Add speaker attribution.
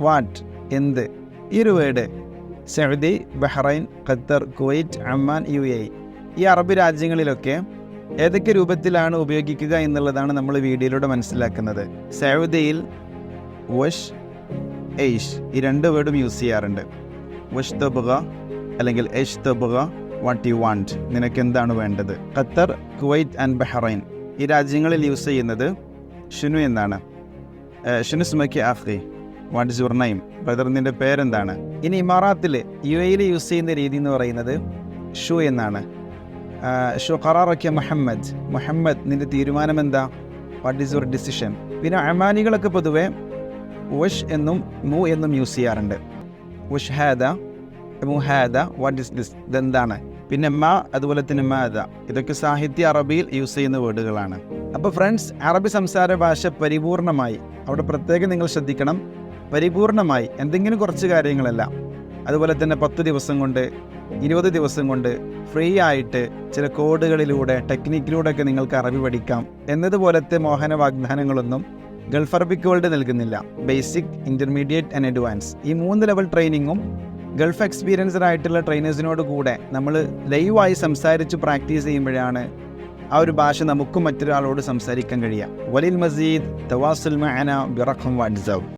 Speaker 1: What, എന്ത്. ഈ ഒരു word Saudi, Bahrain, Qatar, Kuwait, Amman, UAE ഈ അറബ് രാജ്യങ്ങളിലൊക്കെ ഏതൊക്കെ രൂപത്തിലാണ് ഉപയോഗിക്കുക എന്നുള്ളതാണ് നമ്മൾ വീഡിയോയിലൂടെ മനസ്സിലാക്കുന്നത്. സൗദിയിൽ വഷ്, എയ്ഷ് ഈ രണ്ട് വേർഡും യൂസ് ചെയ്യാറുണ്ട്. വഷ് തബുക അല്ലെങ്കിൽ എഷ് തബുക, വാട്ട് യു വാണ്ട്, നിനക്ക് എന്താണ് വേണ്ടത്. ഖത്തർ, കുവൈറ്റ് ആൻഡ് ബഹ്റൈൻ ഈ രാജ്യങ്ങളിൽ യൂസ് ചെയ്യുന്നത് ഷുനു എന്നാണ്. ഷുനു സ്മക്കി ആഖി, what is your name, brother നിൻ്റെ പേരെന്താണ്. ഇനി ഇമാറാത്തിൽ UAE യൂസ് ചെയ്യുന്ന രീതി എന്ന് പറയുന്നത് ഷു എന്നാണ്. ഷു ഖറാറൊക്കെ മുഹമ്മദ്, മുഹമ്മദ് നിൻ്റെ തീരുമാനം എന്താ, വാട്ട് ഈസ് യുവർ ഡിസിഷൻ. പിന്നെ അമാനികളൊക്കെ പൊതുവെ വഷ് എന്നും മു എന്നും യൂസ് ചെയ്യാറുണ്ട്. വഷ് ഹാദ, മുഹാദ, വാട്ട് ഇസ് ദിസ്, ഇതെന്താണ്. പിന്നെ അതുപോലെ തന്നെ മാദ, ഇതൊക്കെ സാഹിത്യ അറബിയിൽ യൂസ് ചെയ്യുന്ന വേർഡുകളാണ്. അപ്പോൾ ഫ്രണ്ട്സ്, അറബി സംസാര ഭാഷ പരിപൂർണമായി, അവിടെ പ്രത്യേകം നിങ്ങൾ ശ്രദ്ധിക്കണം, പരിപൂർണമായി എന്തെങ്കിലും കുറച്ച് കാര്യങ്ങളല്ല, അതുപോലെ തന്നെ 10 ദിവസം കൊണ്ട് 20 ദിവസം കൊണ്ട് ഫ്രീ ആയിട്ട് ചില കോഡുകളിലൂടെ ടെക്നിക്കിലൂടെയൊക്കെ നിങ്ങൾക്ക് അറബി പഠിക്കാം എന്നതുപോലത്തെ മോഹന വാഗ്ദാനങ്ങളൊന്നും ഗൾഫ് അറബിക് വേൾഡ് നൽകുന്നില്ല. ബേസിക്, ഇൻ്റർമീഡിയറ്റ് ആൻഡ് അഡ്വാൻസ് ഈ 3 ലെവൽ ട്രെയിനിങ്ങും ഗൾഫ് എക്സ്പീരിയൻസ്ഡ് ആയിട്ടുള്ള ട്രെയിനേഴ്സിനോട് കൂടെ നമ്മൾ ലൈവായി സംസാരിച്ച് പ്രാക്ടീസ് ചെയ്യുമ്പോഴാണ് ആ ഒരു ഭാഷ നമുക്കും മറ്റൊരാളോട് സംസാരിക്കാൻ കഴിയുക. വലിൽ മസീദ് തവാസുൽ മഅന ബിറഖം വാട്സാപ്പ്.